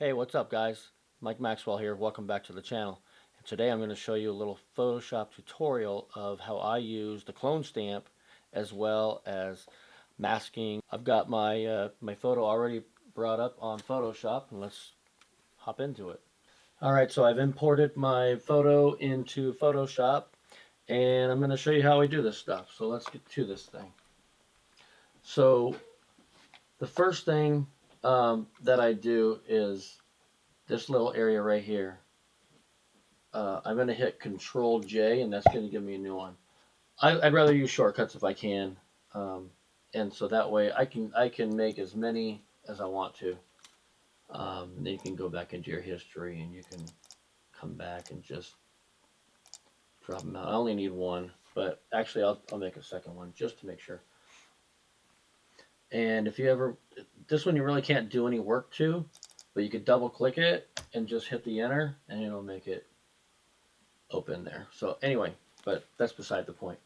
Hey, what's up guys? Mike Maxwell here. Welcome back to the channel. And today I'm going to show you a little Photoshop tutorial of how I use the clone stamp as well as masking. I've got my photo already brought up on Photoshop, and let's hop into it. Alright, so I've imported my photo into Photoshop, and I'm going to show you how I do this stuff. So let's get to this thing. So the first thing that I do is this little area right here. I'm going to hit Control J, and that's going to give me a new one. I'd rather use shortcuts if I can, and so that way I can make as many as I want to. Then you can go back into your history, and you can come back and just drop them out. I only need one, but actually I'll make a second one just to make sure. And if you ever, this one you really can't do any work to, but you could double click it and just hit the enter, and it'll make it open there. So anyway, but that's beside the point.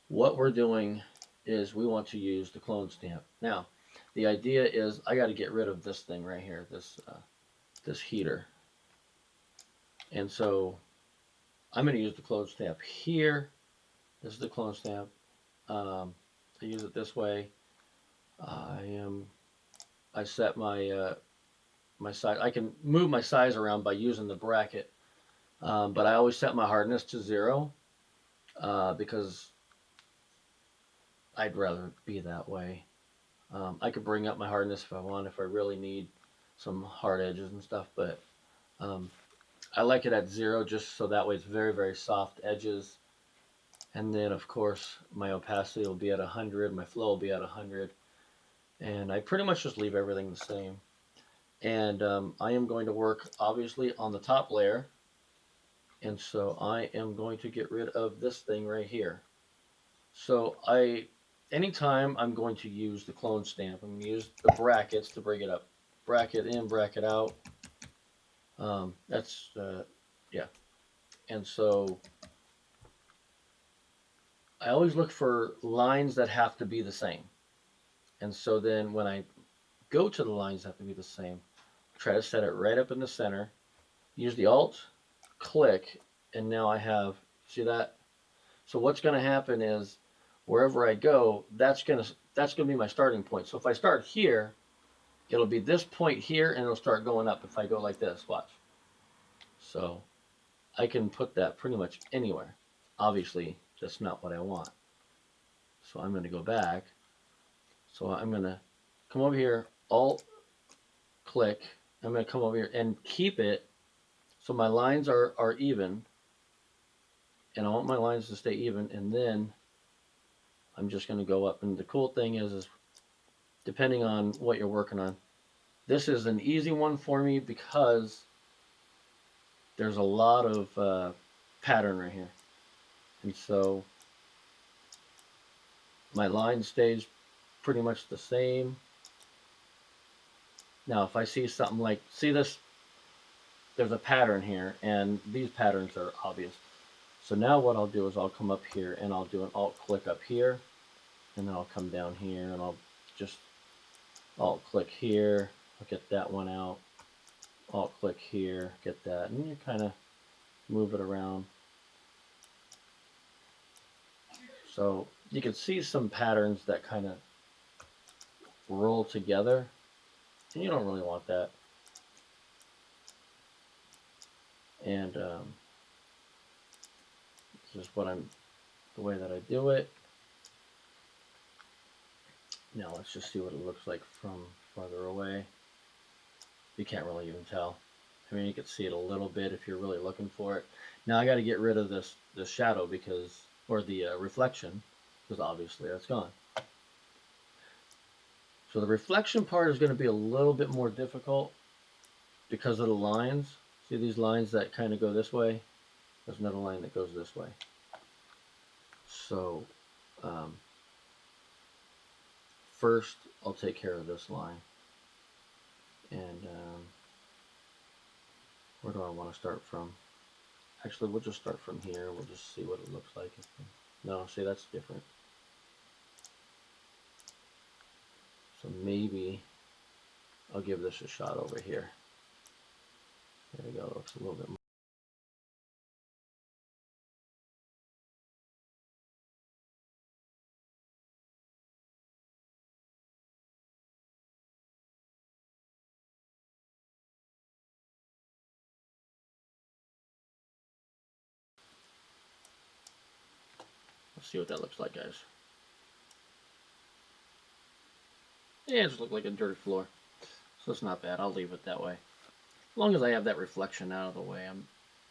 What we're doing is we want to use the clone stamp. Now, the idea is I got to get rid of this thing right here, this heater. And so I'm going to use the clone stamp here. This is the clone stamp. I use it this way. I set my my size. I can move my size around by using the bracket, but I always set my hardness to 0 because I'd rather be that way. I could bring up my hardness if I want, if I really need some hard edges and stuff, but I like it at 0 just so that way it's very, very soft edges. And then, of course, my opacity will be at 100, my flow will be at 100, and I pretty much just leave everything the same. And I am going to work, obviously, on the top layer, and so I am going to get rid of this thing right here. So anytime I'm going to use the clone stamp, I'm going to use the brackets to bring it up. Bracket in, bracket out. Yeah. And so I always look for lines that have to be the same. And so then when I go to the lines that have to be the same, I try to set it right up in the center. Use the Alt, click, and now I have, see that? So what's going to happen is wherever I go, that's going to be my starting point. So if I start here, it'll be this point here, and it'll start going up if I go like this. Watch. So I can put that pretty much anywhere. Obviously, that's not what I want. So I'm going to go back. So I'm going to come over here, Alt, click. I'm going to come over here and keep it so my lines are even. And I want my lines to stay even. And then I'm just going to go up. And the cool thing is depending on what you're working on, this is an easy one for me because there's a lot of pattern right here. And so my line stays pretty much the same. Now, if I see something like, see this, there's a pattern here, and these patterns are obvious. So now what I'll do is I'll come up here, and I'll do an Alt-click up here, and then I'll come down here, and I'll just Alt-click here, I'll get that one out, Alt-click here, get that, and you kind of move it around. So you can see some patterns that kind of roll together, and you don't really want that. And this is the way that I do it. Now let's just see what it looks like from farther away. You can't really even tell. I mean, you can see it a little bit if you're really looking for it. Now I got to get rid of this shadow or the reflection, because obviously that's gone. So the reflection part is going to be a little bit more difficult because of the lines. See these lines that kind of go this way? There's another line that goes this way. So first I'll take care of this line. And where do I want to start from? Actually, we'll just start from here. We'll just see what it looks like. No, see, that's different. So maybe I'll give this a shot over here. There we go, looks a little bit more. Let's see what that looks like, guys. Yeah, it just looked like a dirty floor. So it's not bad. I'll leave it that way. As long as I have that reflection out of the way. I'm,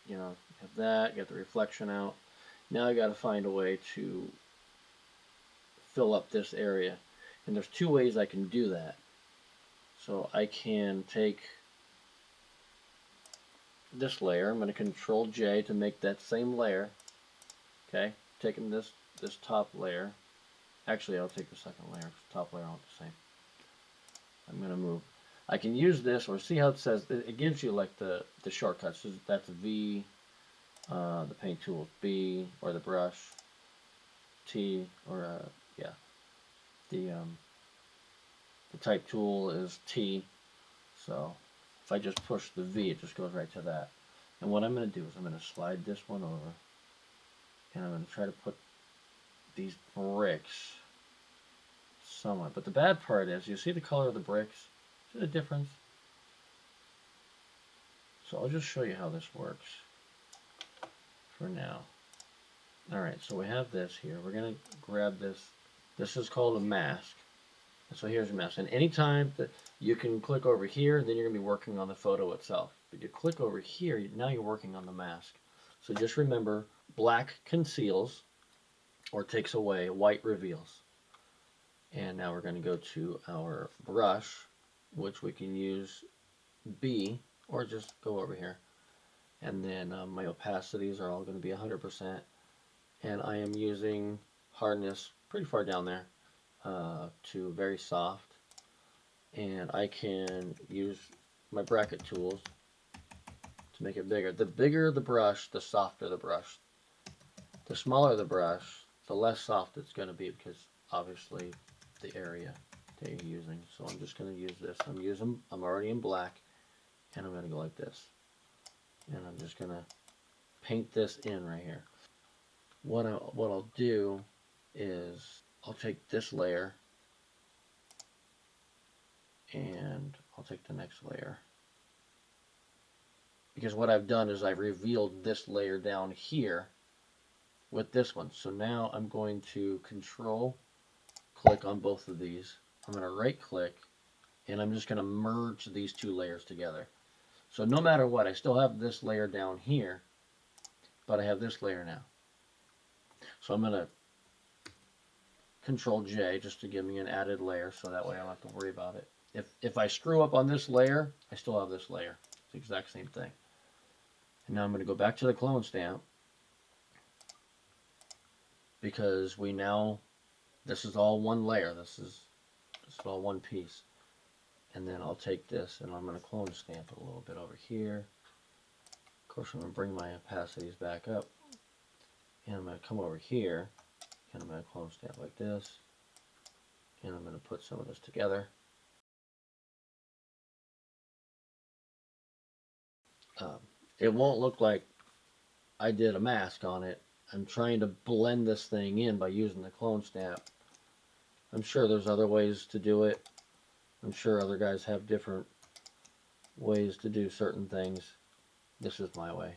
you know, have that, get the reflection out. Now I got to find a way to fill up this area. And there's two ways I can do that. So I can take this layer. I'm going to Control J to make that same layer. Okay, taking this top layer. Actually, I'll take the second layer. Top layer all the same. I'm going to move. I can use this, or see how it says, it gives you like the shortcuts. So that's V, the paint tool, B, or the brush, T, or yeah, the type tool is T. So if I just push the V, it just goes right to that. And what I'm going to do is I'm going to slide this one over, and I'm going to try to put these bricks somewhat. But the bad part is, you see the color of the bricks? See the difference? So I'll just show you how this works for now. Alright, so we have this here. We're going to grab this. This is called a mask. So here's your mask. And anytime that you can click over here, then you're going to be working on the photo itself. But you click over here, now you're working on the mask. So just remember, black conceals or takes away, white reveals. And now we're going to go to our brush, which we can use B, or just go over here. And then my opacities are all going to be 100%. And I am using hardness pretty far down there to very soft. And I can use my bracket tools to make it bigger. The bigger the brush, the softer the brush. The smaller the brush, the less soft it's going to be, because obviously the area that you're using. So I'm just going to use this. I'm already in black, and I'm going to go like this. And I'm just going to paint this in right here. What I'll do is I'll take this layer, and I'll take the next layer. Because what I've done is I've revealed this layer down here with this one. So now I'm going to Control click on both of these. I'm going to right click, and I'm just going to merge these two layers together. So no matter what, I still have this layer down here, but I have this layer now. So I'm going to Control J just to give me an added layer, so that way I don't have to worry about it. If I screw up on this layer, I still have this layer. It's the exact same thing. And now I'm going to go back to the clone stamp, because this is all one layer. This is all one piece. And then I'll take this and I'm going to clone stamp it a little bit over here. Of course, I'm going to bring my opacities back up. And I'm going to come over here, and I'm going to clone stamp like this. And I'm going to put some of this together. It won't look like I did a mask on it. I'm trying to blend this thing in by using the clone stamp. I'm sure there's other ways to do it. I'm sure other guys have different ways to do certain things. This is my way.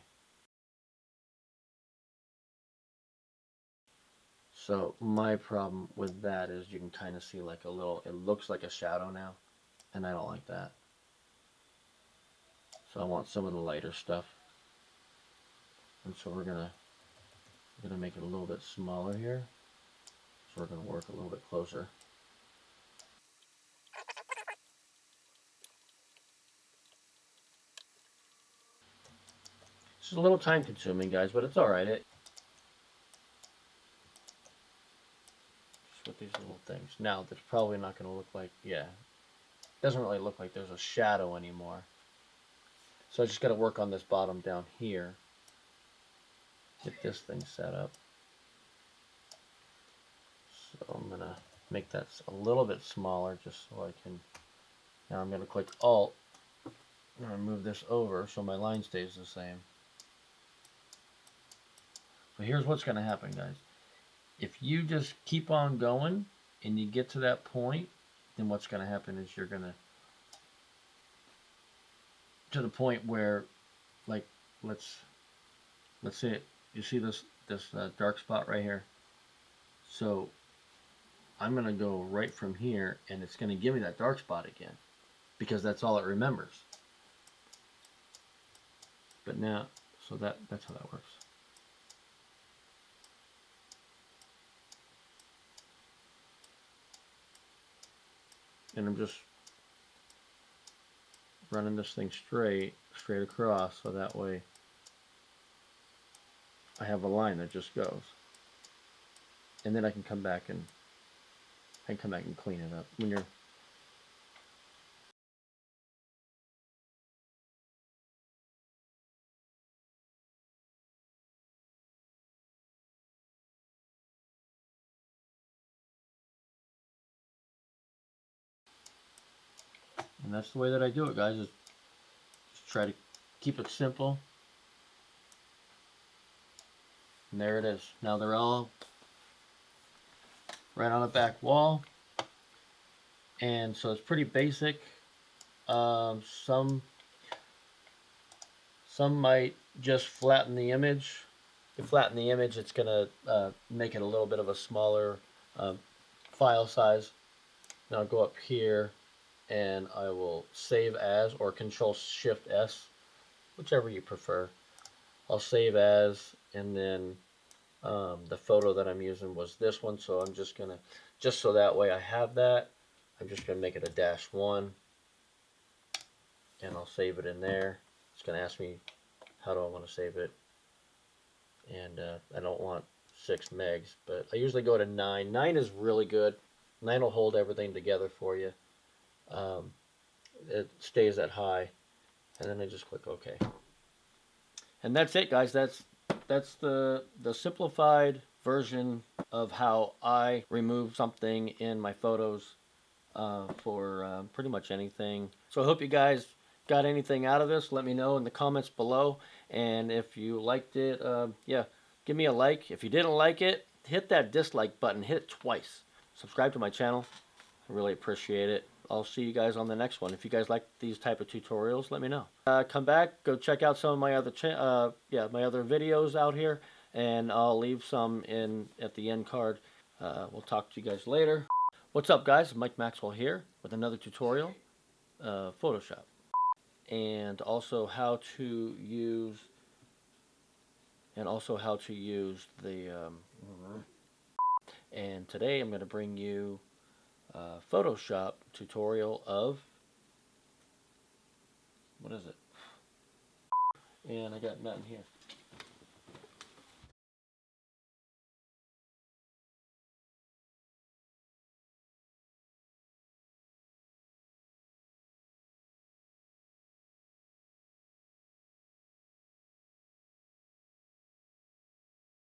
So my problem with that is you can kind of see like a little, it looks like a shadow now, and I don't like that. So I want some of the lighter stuff. And so we're gonna make it a little bit smaller here. So we're gonna work a little bit closer. This is a little time consuming, guys, but it's alright. Just with these little things. Now, there's probably not going to look like, yeah, it doesn't really look like there's a shadow anymore. So I just got to work on this bottom down here. Get this thing set up. So I'm going to make that a little bit smaller just so I can, now I'm going to click Alt I'm going to move this over so my line stays the same. So here's what's going to happen, guys. If you just keep on going and you get to that point, then what's going to happen is you're going to the point where, like, let's see it. You see this dark spot right here? So I'm going to go right from here, and it's going to give me that dark spot again, because that's all it remembers. But now, so that's how that works. And I'm just running this thing straight across, so that way I have a line that just goes. And then I can come back and clean it up when you're. And that's the way that I do it, guys, is just try to keep it simple. And there it is. Now they're all right on the back wall. And so it's pretty basic. Some might just flatten the image. If you flatten the image, it's going to make it a little bit of a smaller file size. Now I'll go up here and I will save as, or Control Shift S, whichever you prefer. I'll save as, and then the photo that I'm using was this one, so I'm just gonna, just so that way I have that, I'm just gonna make it a -1, and I'll save it in there. It's gonna ask me how do I want to save it, and I don't want 6 megs, but I usually go to 9. 9 is really good. 9 will hold everything together for you. It stays that high, and then I just click OK. And that's it, guys. That's the simplified version of how I remove something in my photos for pretty much anything. So I hope you guys got anything out of this. Let me know in the comments below. And if you liked it, yeah, give me a like. If you didn't like it, hit that dislike button. Hit it twice. Subscribe to my channel. I really appreciate it. I'll see you guys on the next one. If you guys like these type of tutorials, let me know. Come back, go check out some of my other my other videos out here, and I'll leave some in at the end card. We'll talk to you guys later. What's up, guys? Mike Maxwell here with another tutorial, Photoshop, and also how to use the. And today I'm going to bring you Photoshop tutorial of, what is it? And I got nothing here.